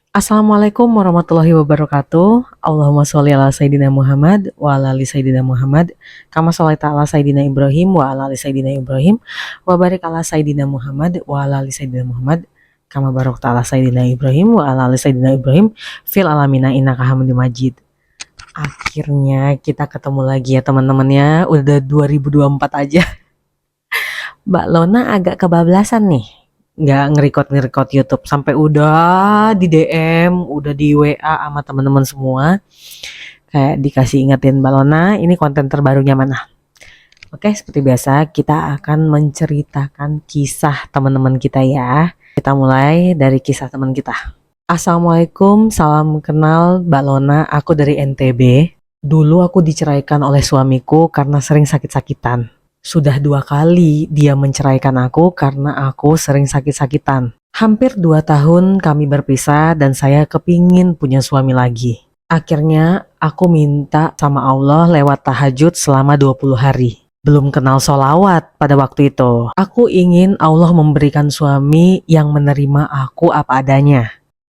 Assalamualaikum warahmatullahi wabarakatuh. Allahumma sholli ala Sayyidina Muhammad wa ala ali Sayyidina Muhammad. Kama sholaita ala Sayyidina Ibrahim wa ala ali Sayyidina Ibrahim. Wa barik ala Sayyidina Muhammad wa ala ali Sayyidina Muhammad. Kama barakta ala Sayyidina Ibrahim wa ala ali Sayyidina Ibrahim. Fil alamina innaka hamidum majid. Akhirnya kita ketemu lagi ya teman-teman ya. Udah 2024 aja. Mbak Lona agak kebablasan nih. Nggak ngerekod YouTube sampai udah di DM, udah di WA sama teman-teman semua. Kayak dikasih ingetin Mbak Lona, ini konten terbarunya mana? Oke, seperti biasa kita akan menceritakan kisah teman-teman kita ya. Kita mulai dari kisah teman kita. Assalamualaikum, salam kenal Mbak Lona, aku dari NTB. Dulu aku diceraikan oleh suamiku karena sering sakit-sakitan. Sudah 2 kali dia menceraikan aku karena aku sering sakit-sakitan. Hampir 2 tahun kami berpisah dan saya kepingin punya suami lagi. Akhirnya aku minta sama Allah lewat tahajud selama 20 hari. Belum kenal sholawat pada waktu itu. Aku ingin Allah memberikan suami yang menerima aku apa adanya.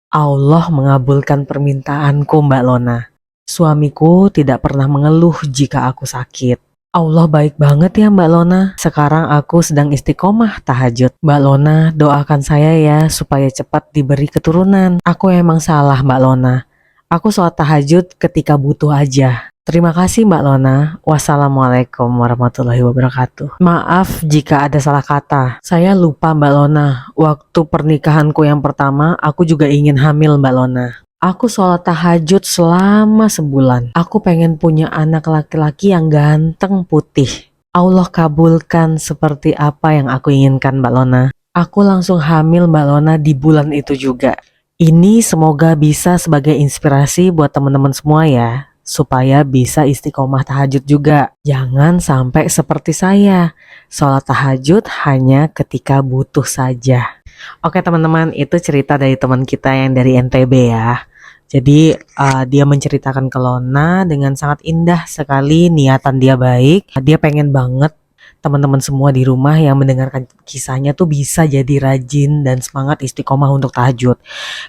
Allah mengabulkan permintaanku Mbak Lona. Suamiku tidak pernah mengeluh jika aku sakit. Allah baik banget ya Mbak Lona. Sekarang aku sedang istiqomah tahajud. Mbak Lona doakan saya ya supaya cepat diberi keturunan. Aku emang salah Mbak Lona. Aku sholat tahajud ketika butuh aja. Terima kasih Mbak Lona. Wassalamualaikum warahmatullahi wabarakatuh. Maaf jika ada salah kata. Saya lupa Mbak Lona. Waktu pernikahanku yang pertama, aku juga ingin hamil Mbak Lona. Aku sholat tahajud selama sebulan. Aku pengen punya anak laki-laki yang ganteng putih. Allah kabulkan seperti apa yang aku inginkan Mbak Lona. Aku langsung hamil Mbak Lona di bulan itu juga. Ini semoga bisa sebagai inspirasi buat teman-teman semua ya. Supaya bisa istiqomah tahajud juga. Jangan sampai seperti saya. Sholat tahajud hanya ketika butuh saja. Oke teman-teman, itu cerita dari teman kita yang dari NTB ya. Jadi dia menceritakan ke Lona dengan sangat indah sekali, niatan dia baik. Dia pengen banget teman-teman semua di rumah yang mendengarkan kisahnya tuh bisa jadi rajin dan semangat istiqomah untuk tahajud.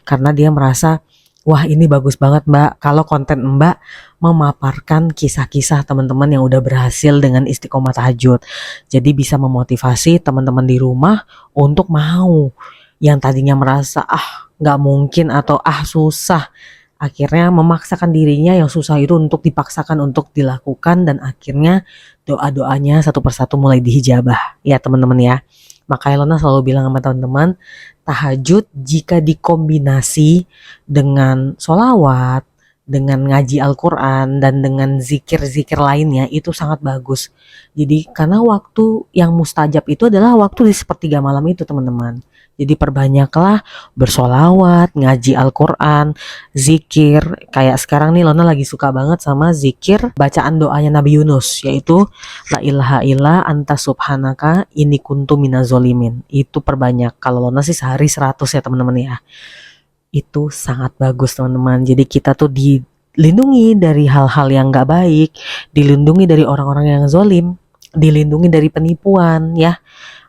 Karena dia merasa, wah ini bagus banget Mbak kalau konten Mbak memaparkan kisah-kisah teman-teman yang udah berhasil dengan istiqomah tahajud. Jadi bisa memotivasi teman-teman di rumah untuk mau. Yang tadinya merasa nggak mungkin atau susah, akhirnya memaksakan dirinya yang susah itu untuk dipaksakan untuk dilakukan dan akhirnya doa-doanya satu persatu mulai dihijabah ya teman-teman ya. Makanya Lona selalu bilang sama teman-teman, tahajud jika dikombinasi dengan sholawat, dengan ngaji Al-Quran dan dengan zikir-zikir lainnya itu sangat bagus. Jadi karena waktu yang mustajab itu adalah waktu di sepertiga malam itu teman-teman. Jadi perbanyaklah bersolawat, ngaji Al-Quran, zikir. Kayak sekarang nih Lona lagi suka banget sama zikir bacaan doanya Nabi Yunus, yaitu La ilaha illa anta subhanaka inni kuntu minazolimin. Itu perbanyak. Kalau Lona sih sehari 100 ya teman-teman ya. Itu sangat bagus teman-teman. Jadi kita tuh dilindungi dari hal-hal yang gak baik, dilindungi dari orang-orang yang zolim, dilindungi dari penipuan ya.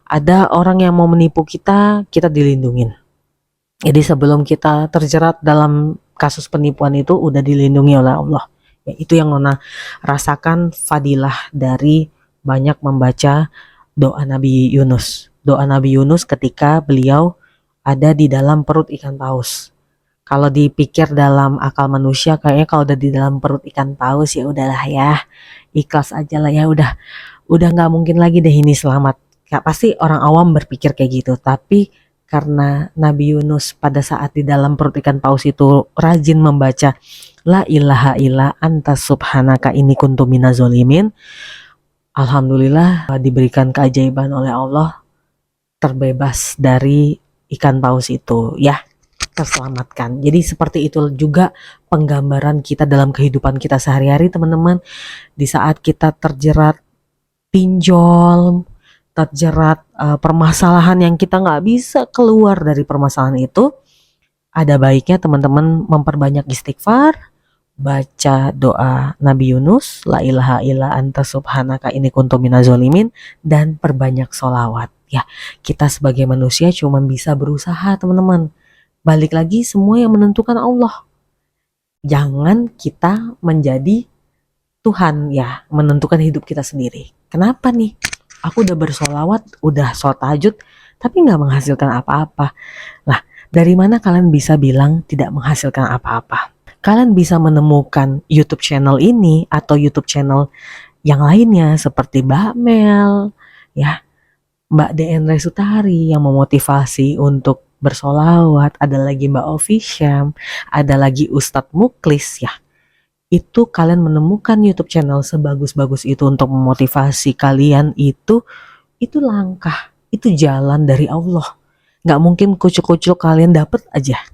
Ada orang yang mau menipu kita, kita dilindungin. Jadi sebelum kita terjerat dalam kasus penipuan itu udah dilindungi oleh Allah. Ya, itu yang Nona rasakan fadilah dari banyak membaca doa Nabi Yunus. Doa Nabi Yunus ketika beliau ada di dalam perut ikan paus. Kalau dipikir dalam akal manusia kayaknya kalau udah di dalam perut ikan paus ya udahlah ya. Ikhlas aja lah ya udah nggak mungkin lagi deh ini selamat. Ya, pasti orang awam berpikir kayak gitu, tapi karena Nabi Yunus pada saat di dalam perut ikan paus itu rajin membaca La ilaha illa anta subhanaka inni kuntu minazolimin, alhamdulillah diberikan keajaiban oleh Allah, terbebas dari ikan paus itu ya, terselamatkan. Jadi seperti itu juga penggambaran kita dalam kehidupan kita sehari-hari teman-teman. Di saat kita terjerat pinjol, terjerat permasalahan yang kita nggak bisa keluar dari permasalahan itu, ada baiknya teman-teman memperbanyak istighfar, baca doa Nabi Yunus, La ilaha illa anta subhanaka inni kuntu minazolimin, dan perbanyak sholawat ya. Kita sebagai manusia cuma bisa berusaha teman-teman, Balik lagi, semua yang menentukan Allah. Jangan kita menjadi Tuhan ya, menentukan hidup kita sendiri. Kenapa nih? Aku udah bersolawat, udah sholat tahajud, tapi nggak menghasilkan apa-apa. Lah, dari mana kalian bisa bilang tidak menghasilkan apa-apa? Kalian bisa menemukan YouTube channel ini atau YouTube channel yang lainnya seperti Mbak Mel, ya, Mbak DN Resutari yang memotivasi untuk bersolawat, ada lagi Mbak Ovisyam, ada lagi Ustadz Muklis ya. Itu kalian menemukan YouTube channel sebagus-bagus itu untuk memotivasi kalian, itu langkah, itu jalan dari Allah. Nggak mungkin kucuk-kucuk kalian dapet aja.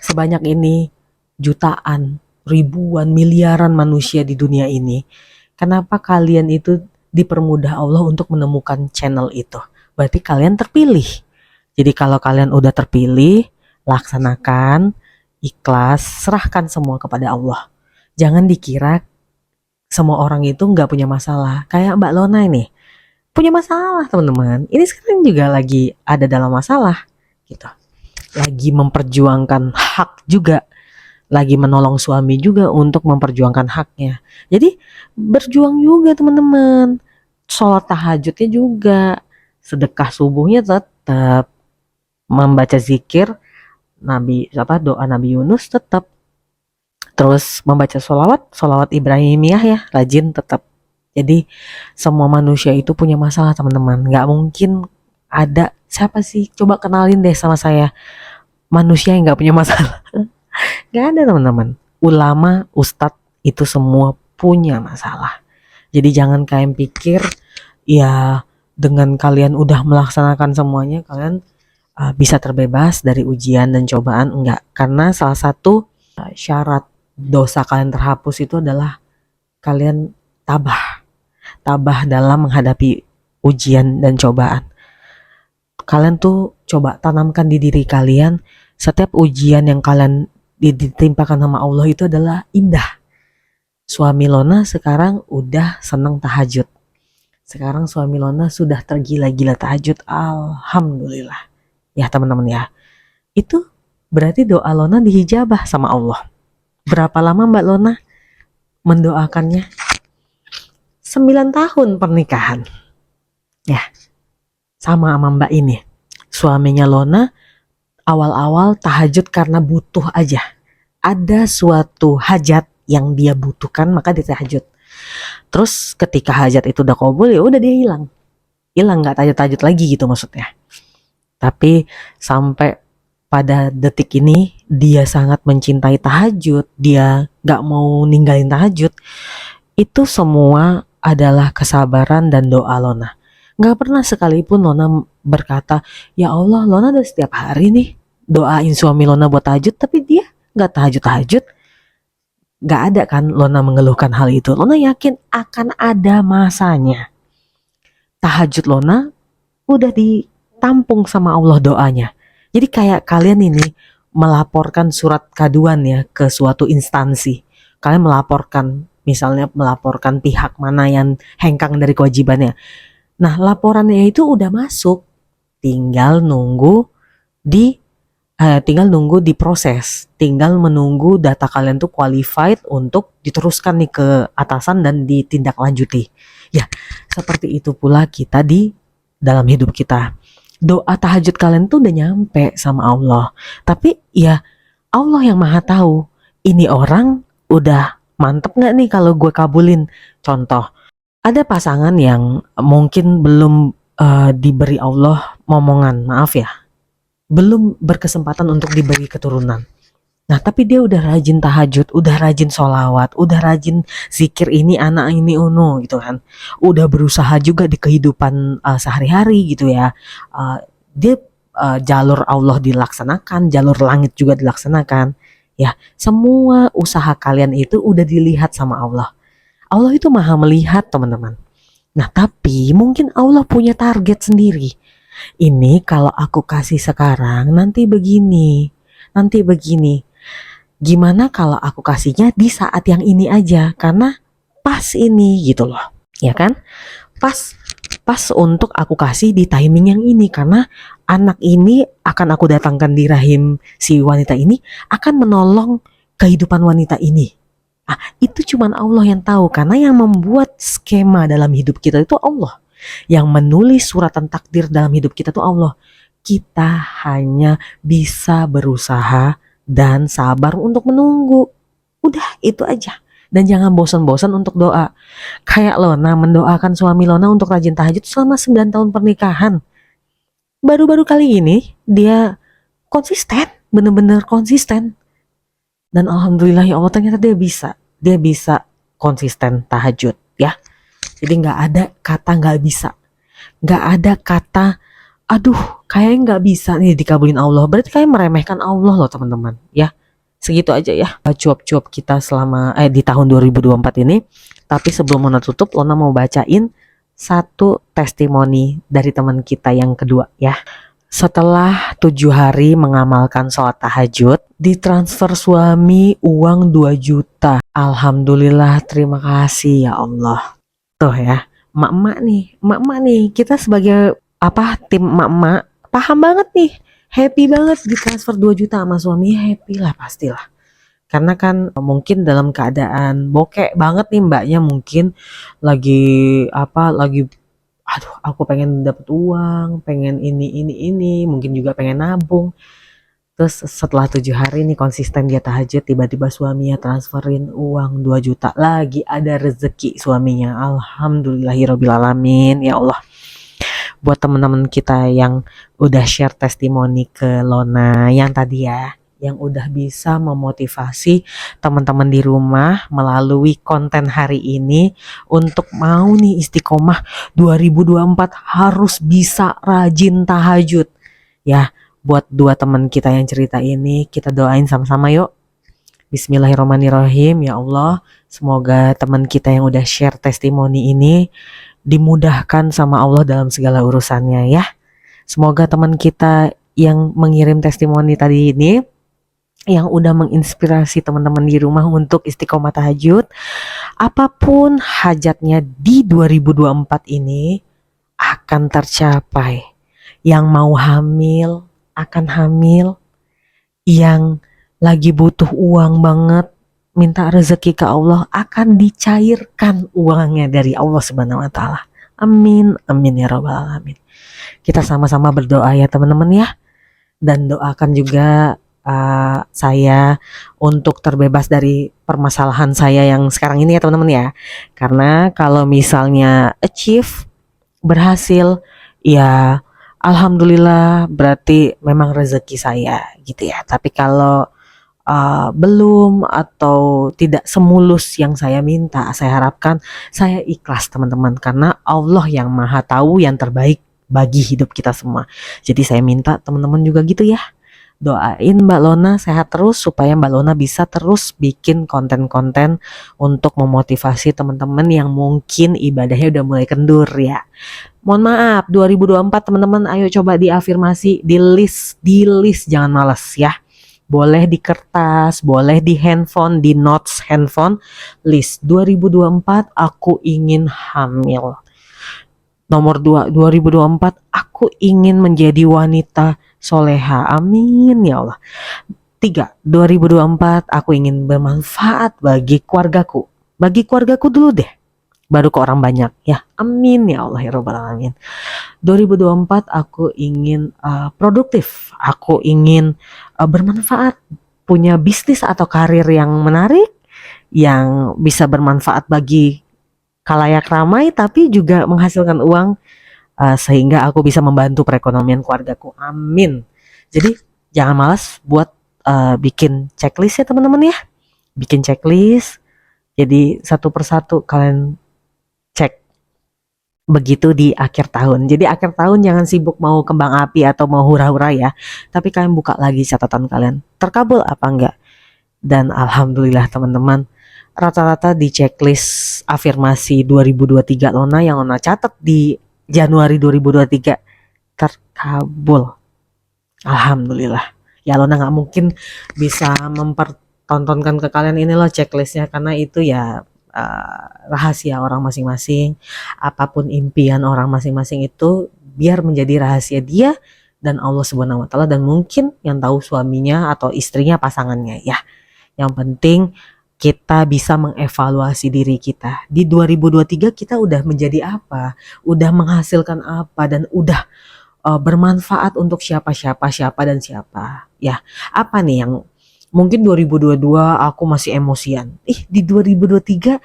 Sebanyak ini, jutaan, ribuan, miliaran manusia di dunia ini. Kenapa kalian itu dipermudah Allah untuk menemukan channel itu? Berarti kalian terpilih. Jadi kalau kalian udah terpilih, laksanakan, ikhlas, serahkan semua kepada Allah. Jangan dikira semua orang itu nggak punya masalah. Kayak Mbak Lona ini, punya masalah teman-teman. Ini sekarang juga lagi ada dalam masalah gitu. Lagi memperjuangkan hak juga. Lagi menolong suami juga untuk memperjuangkan haknya. Jadi berjuang juga teman-teman. Sholat tahajudnya juga. Sedekah subuhnya tetap. Membaca zikir doa Nabi Yunus tetap. Terus membaca sholawat Ibrahimiyah ya, rajin tetap. Jadi semua manusia itu punya masalah teman-teman. Gak mungkin ada, siapa sih? Coba kenalin deh sama saya. Manusia yang gak punya masalah. Gak ada teman-teman. Ulama, ustadz itu semua punya masalah. Jadi jangan kalian pikir ya dengan kalian udah melaksanakan semuanya, kalian bisa terbebas dari ujian dan cobaan. Enggak. Karena salah satu syarat dosa kalian terhapus itu adalah kalian tabah dalam menghadapi ujian dan cobaan. Kalian tuh coba tanamkan di diri kalian, setiap ujian yang kalian ditimpakan sama Allah itu adalah indah. Suami Lona sekarang udah seneng tahajud. Sekarang suami Lona sudah tergila-gila tahajud. Alhamdulillah. Ya teman-teman ya. Itu berarti doa Lona dihijabah sama Allah. Berapa lama Mbak Lona mendoakannya? 9 tahun pernikahan. Ya, sama Mbak ini. Suaminya Lona awal-awal tahajud karena butuh aja. Ada suatu hajat yang dia butuhkan, maka dia tahajud. Terus ketika hajat itu udah kabul, ya udah dia hilang. Hilang, gak tahajud-tahajud lagi gitu maksudnya. Tapi sampai pada detik ini dia sangat mencintai tahajud, dia gak mau ninggalin tahajud. Itu semua adalah kesabaran dan doa Lona. Gak pernah sekalipun Lona berkata, ya Allah, Lona udah setiap hari nih doain suami Lona buat tahajud, tapi dia gak tahajud-tahajud. Gak ada kan Lona mengeluhkan hal itu. Lona yakin akan ada masanya. Tahajud Lona udah ditampung sama Allah doanya. Jadi kayak kalian ini melaporkan surat kaduan ya ke suatu instansi. Kalian melaporkan, misalnya melaporkan pihak mana yang hengkang dari kewajibannya. Nah, laporannya itu udah masuk. Tinggal nunggu diproses. Tinggal menunggu data kalian tuh qualified untuk diteruskan nih ke atasan dan ditindaklanjuti. Ya, seperti itu pula kita di dalam hidup kita. Doa tahajud kalian tuh udah nyampe sama Allah. Tapi ya Allah yang maha tahu. Ini orang udah mantep gak nih kalau gue kabulin. Contoh, ada pasangan yang mungkin belum diberi Allah momongan, maaf ya. Belum berkesempatan untuk diberi keturunan. Nah tapi dia udah rajin tahajud, udah rajin sholawat, udah rajin zikir ini anak ini uno gitu kan. Udah berusaha juga di kehidupan sehari-hari gitu ya. Dia jalur Allah dilaksanakan, jalur langit juga dilaksanakan. Ya, semua usaha kalian itu udah dilihat sama Allah. Allah itu maha melihat teman-teman. Nah tapi mungkin Allah punya target sendiri. Ini kalau aku kasih sekarang nanti begini, nanti begini. Gimana kalau aku kasihnya di saat yang ini aja, karena pas ini gitu loh, ya kan? Pas pas untuk aku kasih di timing yang ini, karena anak ini akan aku datangkan di rahim si wanita ini akan menolong kehidupan wanita ini. Itu cuman Allah yang tahu, karena yang membuat skema dalam hidup kita itu Allah. Yang menulis suratan takdir dalam hidup kita itu Allah. Kita hanya bisa berusaha dan sabar untuk menunggu. Udah itu aja. Dan jangan bosan-bosan untuk doa. Kayak Lona mendoakan suami Lona untuk rajin tahajud selama 9 tahun pernikahan. Baru-baru kali ini dia konsisten, bener-bener konsisten. Dan alhamdulillah ya Allah, ternyata dia bisa konsisten tahajud ya. Jadi gak ada kata gak bisa, gak ada kata aduh kayaknya gak bisa nih dikabulin Allah. Berarti kayak meremehkan Allah loh teman-teman ya. Segitu aja ya cuap-cuap kita selama di tahun 2024 ini. Tapi sebelum Lona tutup, Lona mau bacain satu testimoni dari teman kita yang kedua ya. Setelah 7 hari mengamalkan sholat tahajud, ditransfer suami uang 2 juta. Alhamdulillah, terima kasih ya Allah. Tuh ya, emak-emak nih, kita sebagai tim emak-emak paham banget nih. Happy banget ditransfer 2 juta sama suami, happy lah pastilah. Karena kan mungkin dalam keadaan bokek banget nih mbaknya, mungkin lagi aduh aku pengen dapet uang, pengen ini, mungkin juga pengen nabung. Terus setelah 7 hari nih konsisten dia tahajud, tiba-tiba suaminya transferin uang 2 juta, lagi ada rezeki suaminya. Alhamdulillahirobbilalamin ya Allah. Buat teman-teman kita yang udah share testimoni ke Lona yang tadi ya, yang udah bisa memotivasi teman-teman di rumah melalui konten hari ini untuk mau nih istiqomah 2024 harus bisa rajin tahajud ya. Buat 2 teman kita yang cerita ini, kita doain sama-sama yuk. Bismillahirrahmanirrahim. Ya Allah, semoga teman kita yang udah share testimoni ini dimudahkan sama Allah dalam segala urusannya ya. Semoga teman kita yang mengirim testimoni tadi ini, yang udah menginspirasi teman-teman di rumah untuk istiqomah tahajud, apapun hajatnya di 2024 ini akan tercapai. Yang mau hamil akan hamil, yang lagi butuh uang banget minta rezeki ke Allah akan dicairkan uangnya dari Allah Subhanahu wa taala. Amin amin ya rabbal alamin. Kita sama-sama berdoa ya teman-teman ya. Dan doakan juga saya untuk terbebas dari permasalahan saya yang sekarang ini ya teman-teman ya. Karena kalau misalnya achieve, berhasil, ya alhamdulillah berarti memang rezeki saya gitu ya. Tapi kalau belum atau tidak semulus yang saya minta, saya harapkan, saya ikhlas teman-teman, karena Allah yang maha tahu yang terbaik bagi hidup kita semua. Jadi saya minta teman-teman juga gitu ya, doain Mbak Lona sehat terus supaya Mbak Lona bisa terus bikin konten-konten untuk memotivasi teman-teman yang mungkin ibadahnya udah mulai kendur ya. Mohon maaf 2024 teman-teman, ayo coba diafirmasi, di list jangan malas ya. Boleh di kertas, boleh di handphone, di notes handphone, list 2024 aku ingin hamil. Nomor 2, 2024 aku ingin menjadi wanita soleha. Amin ya Allah. 3, 2024 aku ingin bermanfaat bagi keluargaku. Bagi keluargaku dulu deh, baru ke orang banyak ya. Amin ya Allah ya rabbal alamin. 2024 aku ingin produktif, aku ingin bermanfaat, punya bisnis atau karir yang menarik, yang bisa bermanfaat bagi khalayak ramai tapi juga menghasilkan uang, sehingga aku bisa membantu perekonomian keluargaku. Amin. Jadi jangan malas buat bikin checklist ya teman-teman ya. Bikin checklist, jadi satu persatu kalian cek. Begitu di akhir tahun. Jadi akhir tahun jangan sibuk mau kembang api atau mau hura-hura ya. Tapi kalian buka lagi catatan kalian. Terkabul apa enggak? Dan alhamdulillah teman-teman, rata-rata di checklist afirmasi 2023 Lona yang Lona catat di Januari 2023 terkabul. Alhamdulillah. Ya Lona gak mungkin bisa mempertontonkan ke kalian ini loh checklistnya, karena itu ya rahasia orang masing-masing, apapun impian orang masing-masing itu biar menjadi rahasia dia dan Allah Subhanahu wa taala, dan mungkin yang tahu suaminya atau istrinya, pasangannya ya. Yang penting kita bisa mengevaluasi diri kita. Di 2023 kita udah menjadi apa? Udah menghasilkan apa dan udah bermanfaat untuk siapa dan siapa. Ya, apa nih yang mungkin 2022 aku masih emosian. Di 2023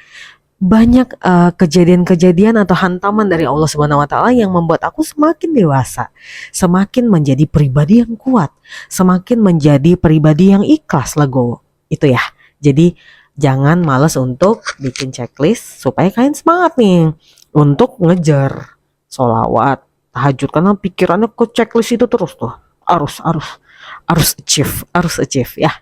banyak kejadian-kejadian atau hantaman dari Allah Subhanahu wa taala yang membuat aku semakin dewasa, semakin menjadi pribadi yang kuat, semakin menjadi pribadi yang ikhlas, legowo. Itu ya. Jadi jangan malas untuk bikin checklist supaya kalian semangat nih untuk ngejar sholawat, tahajud, karena pikirannya ke checklist itu terus tuh. Harus achieve ya.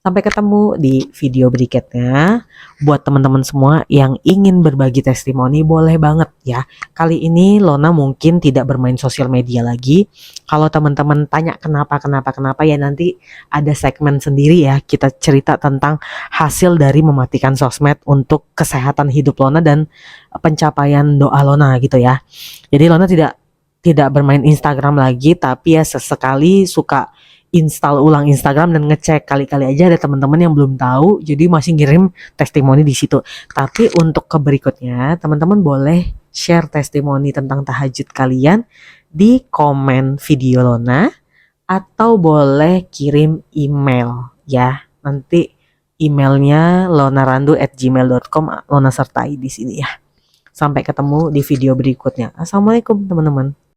Sampai ketemu di video berikutnya. Buat teman-teman semua yang ingin berbagi testimoni, boleh banget ya. Kali ini Lona mungkin tidak bermain sosial media lagi. Kalau teman-teman tanya kenapa ya, nanti ada segmen sendiri ya. Kita cerita tentang hasil dari mematikan sosmed untuk kesehatan hidup Lona dan pencapaian doa Lona gitu ya. Jadi Lona tidak bermain Instagram lagi, tapi ya sesekali suka install ulang Instagram dan ngecek. Kali-kali aja ada teman-teman yang belum tahu, jadi masih ngirim testimoni di situ. Tapi untuk ke berikutnya, teman-teman boleh share testimoni tentang tahajud kalian di komen video Lona, atau boleh kirim email ya. Nanti emailnya lonarandu@gmail.com Lona sertai di sini ya. Sampai ketemu di video berikutnya. Assalamualaikum teman-teman.